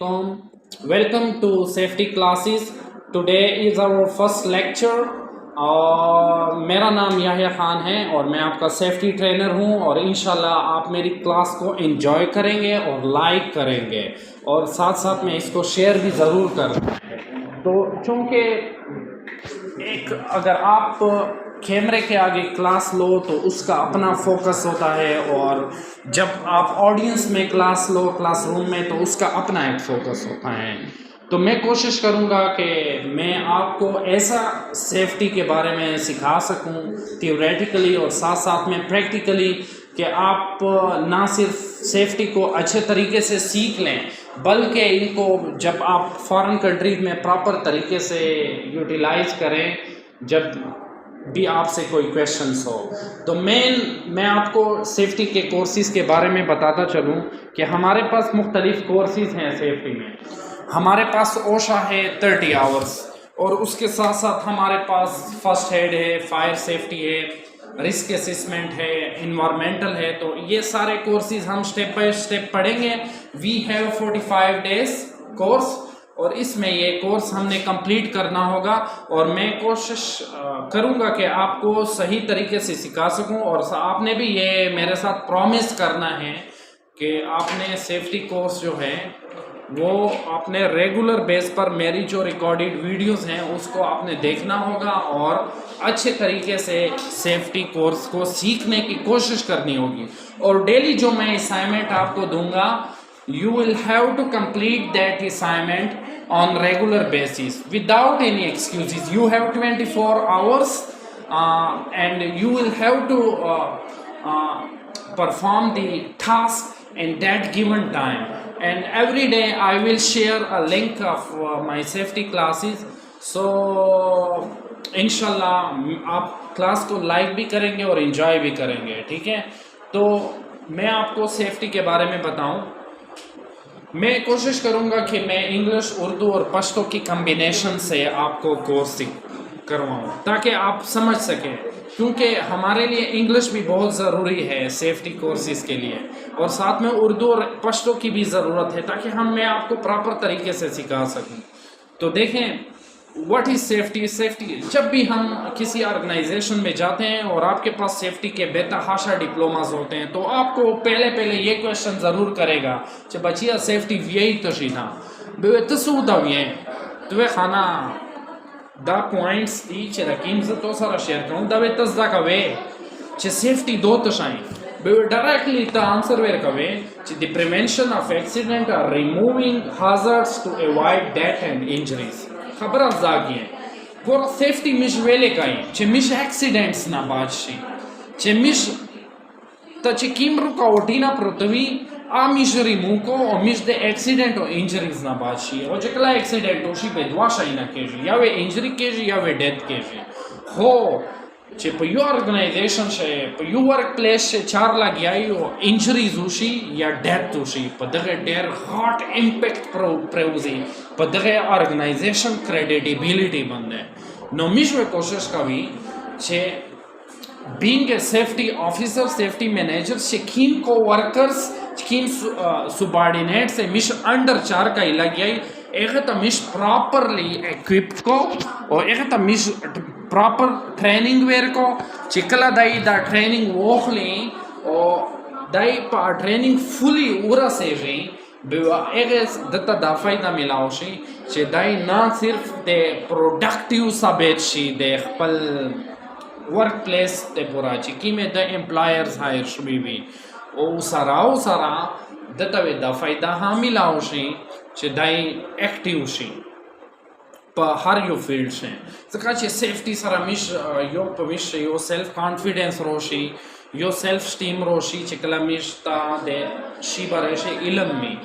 Assalamualaikum. Welcome to safety classes. Today is our first lecture. और मेरा नाम याहिया खान है और मैं आपका सेफ्टी ट्रेनर हूं और इंशाल्लाह आप मेरी क्लास को एंजॉय करेंगे और लाइक करेंगे और साथ साथ में इसको शेयर भी ज़रूर करेंगे। तो चूँकि एक अगर आप कैमरे के आगे क्लास लो तो उसका अपना फोकस होता है और जब आप ऑडियंस में क्लास लो क्लासरूम में तो उसका अपना एक फोकस होता है। तो मैं कोशिश करूंगा कि मैं आपको ऐसा सेफ्टी के बारे में सिखा सकूं थियोरेटिकली और साथ साथ में प्रैक्टिकली कि आप ना सिर्फ सेफ्टी को अच्छे तरीके से सीख लें बल्कि इनको जब आप फॉरेन कंट्रीज में प्रॉपर तरीके से यूटिलाइज करें जब भी आपसे कोई क्वेश्चंस हो। तो मैं आपको सेफ्टी के कोर्सेज़ के बारे में बताता चलूं कि हमारे पास मुख्तलिफ़ कोर्सेज़ हैं सेफ्टी में। हमारे पास ओशा है 30 आवर्स और उसके साथ साथ हमारे पास फर्स्ट एड है, फायर सेफ्टी है, रिस्क असेसमेंट है, इन्वायरमेंटल है। तो ये सारे कोर्सेज़ हम स्टेप बाय स्टेप पढ़ेंगे। वी हैव 45 डेज कोर्स और इसमें ये कोर्स हमने कंप्लीट करना होगा और मैं कोशिश करूंगा कि आपको सही तरीके से सिखा सकूं और आपने भी ये मेरे साथ प्रॉमिस करना है कि आपने सेफ्टी कोर्स जो है वो आपने रेगुलर बेस पर मेरी जो रिकॉर्डेड वीडियोस हैं उसको आपने देखना होगा और अच्छे तरीके से सेफ्टी कोर्स को सीखने की कोशिश करनी होगी। और डेली जो मैं असाइनमेंट आपको दूंगा you will have to complete that assignment on regular basis without any excuses. You have 24 hours and you will have to perform the task in that given time, and every day I will share a link of my safety classes. So इंशाल्लाह आप class को like भी करेंगे और enjoy भी करेंगे, ठीक है। तो मैं आपको सेफ्टी के बारे में बताऊं, मैं कोशिश करूंगा कि मैं इंग्लिश, उर्दू और पश्तो की कम्बिनेशन से आपको कोर्स करवाऊं ताकि आप समझ सकें, क्योंकि हमारे लिए इंग्लिश भी बहुत ज़रूरी है सेफ्टी कोर्सेज के लिए और साथ में उर्दू और पश्तो की भी ज़रूरत है ताकि मैं आपको प्रॉपर तरीके से सिखा सकूं। तो देखें व्हाट इज़ सेफ्टी। सेफ्टी जब भी हम किसी ऑर्गेनाइजेशन में जाते हैं और आपके पास सेफ्टी के बेतहाशा डिप्लोमास होते हैं तो आपको पहले ये क्वेश्चन ज़रूर करेगा कि बचिया सेफ्टी यही तशीना बेतसूदाविए तो खाना दा पॉइंट्स दी रकीम से तो सारा शेयर करूँ दबे तस्दा कवे चे सेफ्टी दो तशाई डायरेक्टली द आंसर वेर कवे द प्रिवेंशन ऑफ एक्सीडेंट और removing hazards to avoid death and injuries खबर अफजागी है गोरा सेफ्टी मिश वेले काई चे मिश एक्सीडेंट्स ना बादशी चे मिश तचे कीमरू का ओटीना पृथ्वी आ मिश रिमूव और मिश दे एक्सीडेंट और इंजरीज ना बादशी और जकला एक्सीडेंट होशी पे दुआशाई ना केजी या वे इंजरी केजी या वे डेथ केजी हो चे पयू ऑर्गेनाइजेशन से पयू वर्क प्लेस से 4 लाख याई हो इंजरीज होशी या डेथ होशी पदगे डेर हार्ट इम्पैक्ट प्रेउजी पदगे ऑर्गेनाइजेशन क्रेडिबिलिटी बंदे नो मिश वे कोशिश कभी चे being a safety officer, safety manager से किन को वर्कर्स किन सुबॉर्डिनेट से मिश अंडर 4 का इलागियाई एक तो मिश प्रॉपरली इक्विप्ड को और एक तो मिश प्रॉपर ट्रेनिंग वेयर को चिकला दाई दा ट्रेनिंग वोखली और दाई पा ट्रेनिंग फुली उरा से भी एक दत्ता दा फायदा मिलाओशी चे दाई ना सिर्फ दे प्रोडक्टिव साबित शी दे खपल वर्क प्लेस ते पूरा चिकी में द एम्प्लॉयर्स हायर शुभी भी ओ सारा दत्ता वे दा फायदा हाँ मिलाओशी चे दाई एक्टिव शी पर हर यो फील्ड से सकाचे सेफ्टी सारा मिश यो पविश यो सेल्फ कॉन्फिडेंस रोशी यो सेल्फ स्टीम रोशी चिकला मिश ता दे शी बारेशे इल्म में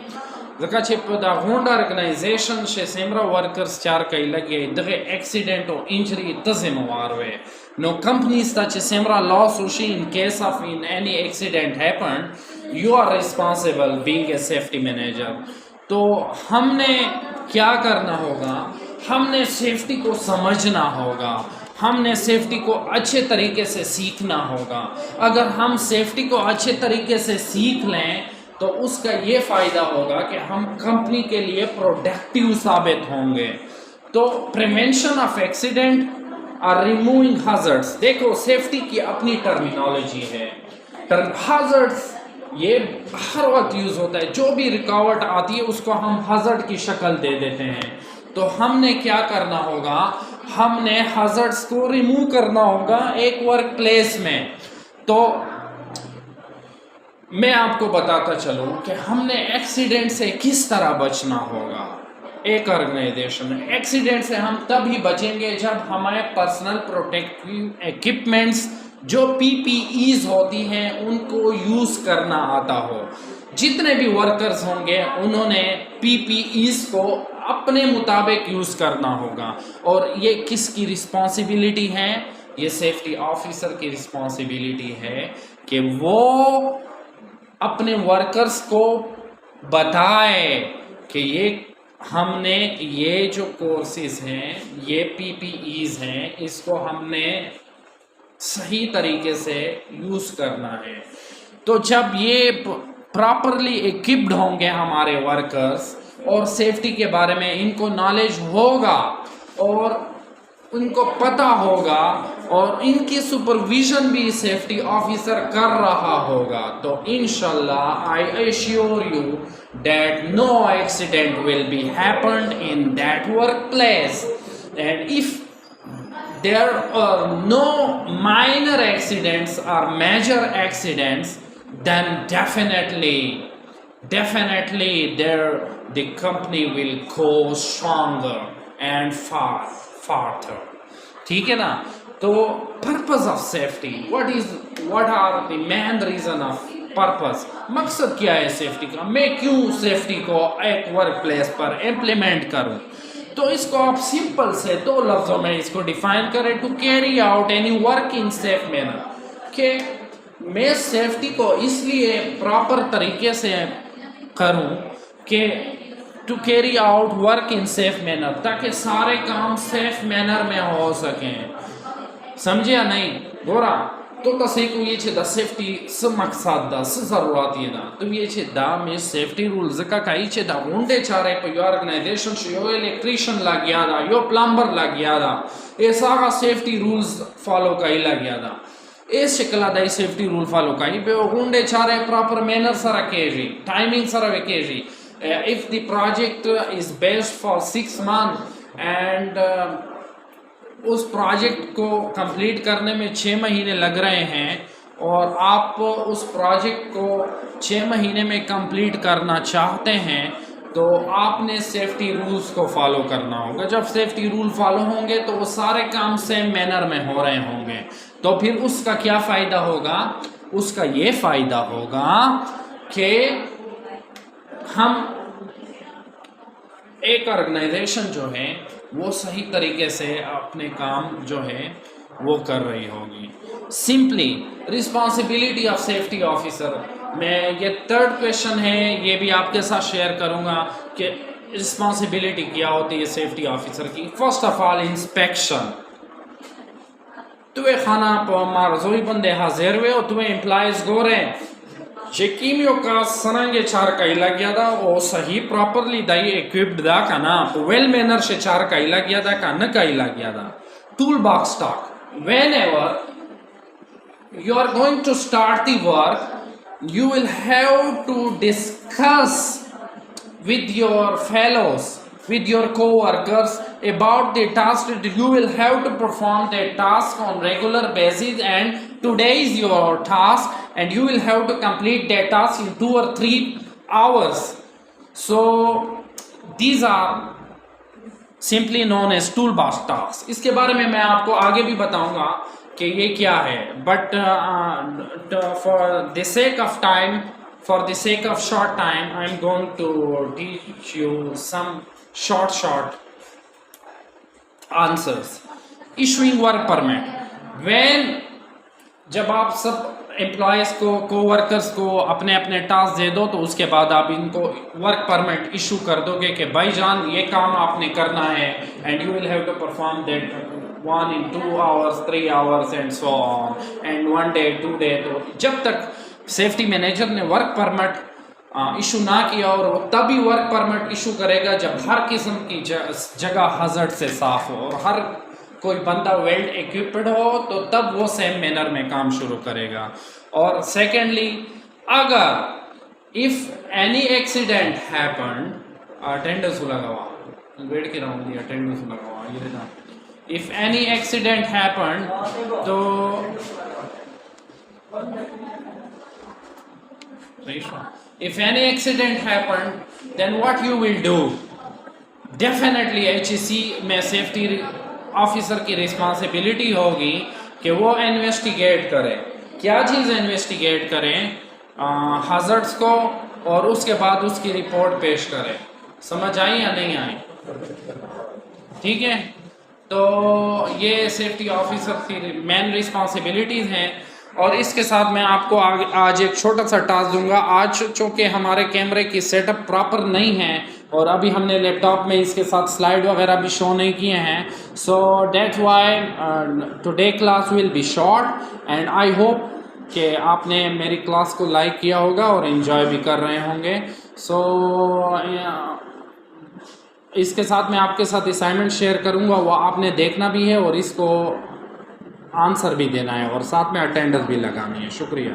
जकाचे पदा होंड ऑर्गेनाइजेशन से सेमरा वर्कर्स 4 कई लगे दगे एक्सीडेंट और इंजरी तजिम्मेवार वे नो कंपनीज ताचे सेमरा लॉस होशी in case of in any accident happen you are responsible being a safety manager. तो हमने क्या करना होगा, हमने सेफ्टी को समझना होगा, हमने सेफ्टी को अच्छे तरीके से सीखना होगा। अगर हम सेफ्टी को अच्छे तरीके से सीख लें तो उसका ये फ़ायदा होगा कि हम कंपनी के लिए प्रोडक्टिव साबित होंगे। तो प्रिवेंशन ऑफ एक्सीडेंट और रिमूविंग hazards, देखो सेफ्टी की अपनी टर्मिनोलॉजी है। hazards ये हर वक्त यूज़ होता है, जो भी रुकावट आती है उसको हम hazard की शक्ल दे देते हैं। तो हमने क्या करना होगा, हमने hazards को रिमूव करना होगा एक वर्क प्लेस में। तो मैं आपको बताता चलूं कि हमने एक्सीडेंट से किस तरह बचना होगा। एक ऑर्गेनाइजेशन में एक्सीडेंट से हम तभी बचेंगे जब हमारे पर्सनल प्रोटेक्टिव इक्विपमेंट्स जो पीपीईज होती हैं उनको यूज़ करना आता हो। जितने भी वर्कर्स होंगे उन्होंने पीपीईज को अपने मुताबिक यूज़ करना होगा। और ये किसकी रिस्पॉन्सिबिलिटी है? ये सेफ्टी ऑफिसर की रिस्पॉन्सिबिलिटी है कि वो अपने वर्कर्स को बताए कि ये हमने ये जो कोर्सेज हैं, ये पीपीईज हैं, इसको हमने सही तरीके से यूज़ करना है। तो जब ये प्रॉपरली इक्विप्ड होंगे हमारे वर्कर्स और सेफ्टी के बारे में इनको नॉलेज होगा और उनको पता होगा और इनकी सुपरविजन भी सेफ्टी ऑफिसर कर रहा होगा, तो इंशाल्लाह I assure you that no accident will be happened in that workplace, and if there are no minor accidents or major accidents, then definitely the company will go stronger and farther. ठीक है ना? तो purpose of safety, what are the main reason of purpose, मकसद क्या है safety का? मैं क्यों सेफ्टी को एक वर्क प्लेस पर इम्प्लीमेंट करूं? तो इसको आप सिंपल से दो लफ्जों में इसको डिफाइन करें, to carry out any work in safe manner. कि मैं सेफ्टी को इसलिए प्रॉपर तरीके से करूं कि to carry out work in safe manner, ताकि सारे काम सेफ मैनर में हो सकें। समझे या नहीं? गोरा तो तसेको ये छे द सेफ्टी स मकसद दा स जरूरत ये दा तो ये छे दा में सेफ्टी रूल्स का काई छे दा उंडे चारे पे यो ऑर्गेनाइजेशन से यो इलेक्ट्रिशियन लग गया दा, यो प्लम्बर लग गया दा, ये सारा सेफ्टी रूल्स फॉलो काई लग गया दा। ए शिकला दा सेफ्टी रूल फॉलो काई पे उंडे चारे प्रॉपर मैनर सरा केजी, टाइमिंग सरा वेकेजी। If the project is based for 6 months and उस प्रोजेक्ट को कंप्लीट करने में 6 महीने लग रहे हैं और आप उस प्रोजेक्ट को 6 महीने में कंप्लीट करना चाहते हैं, तो आपने सेफ्टी रूल्स को फॉलो करना होगा। जब सेफ्टी रूल फॉलो होंगे तो वो सारे काम सेम मैनर में हो रहे होंगे, तो फिर उसका क्या फ़ायदा होगा? उसका ये फ़ायदा होगा कि हम एक ऑर्गेनाइजेशन जो है वो सही तरीके से अपने काम जो है वो कर रही होगी। Simply responsibility of safety officer, मैं ये थर्ड क्वेश्चन है ये भी आपके साथ शेयर करूंगा कि रिस्पॉन्सिबिलिटी क्या होती है सेफ्टी ऑफिसर की। फर्स्ट ऑफ ऑल इंस्पेक्शन, तुम्हें खाना मारजोई बंदे हाजिर हुए और तुम्हें एम्प्लॉयज गोरे चेकिमियों का सनंगे चार का इला गया था वो सही प्रॉपरली दाई इक्विप्ड दा का ना वेल मैनर से चार का इला गया था का न का इला गया था। Tool box stock, whenever you are going to start the work, you will have to discuss with your fellows, with your co-workers about the task that you will have to perform that task on regular basis, and today is your task and you will have to complete that task in 2 or 3 hours. So these are simply known as toolbox tasks. इसके बारे में मैं आपको आगे भी बताऊंगा कि ये क्या है, but for the sake of time, for the sake of short time, I am going to teach you some short answers. Issuing work permit, when जब आप सब एम्प्लॉयज़ को कोवर्कर्स को अपने अपने टास्क दे दो तो उसके बाद आप इनको वर्क परमिट इशू कर दोगे कि भाईजान ये काम आपने करना है and you will have to perform that 1 in 2 hours 3 hours and so on and 1 day 2 day। तो जब तक सेफ्टी मैनेजर ने वर्क परमिट इशू ना किया, और वो तभी वर्क परमिट इशू करेगा जब हर किस्म की जगह हज़ार्ड से साफ़ हो और हर कोई बंदा वेल इक्विप्ड हो, तो तब वो सेम मैनर में काम शुरू करेगा। और सेकेंडली, अगर if any accident happen, attendance लगा हुआ वेट के रहा अटेंडेंस लगा हुआ ये देखा, इफ़ एनी एक्सीडेंट हैपन, तो if any accident happened, then what you will do? Definitely HEC में सेफ्टी ऑफिसर की रिस्पॉन्सिबिलिटी होगी कि वो इन्वेस्टिगेट करे। क्या चीज़ इन्वेस्टिगेट करें? हज़ार्ड्स को, और उसके बाद उसकी रिपोर्ट पेश करें। समझ आई या नहीं आई? ठीक है, तो ये सेफ्टी ऑफिसर की मेन रिस्पॉन्सिबिलिटीज़ हैं। और इसके साथ मैं आपको आज एक छोटा सा टास्क दूंगा। आज चूँकि हमारे कैमरे की सेटअप प्रॉपर नहीं है और अभी हमने लैपटॉप में इसके साथ स्लाइड वगैरह भी शो नहीं किए हैं, so that's why today class will be short, and I hope कि आपने मेरी क्लास को लाइक किया होगा और एंजॉय भी कर रहे होंगे। सो इसके साथ मैं आपके साथ असाइनमेंट शेयर करूंगा, वो आपने देखना भी है और इसको आंसर भी देना है और साथ में अटेंडेंस भी लगानी है। शुक्रिया।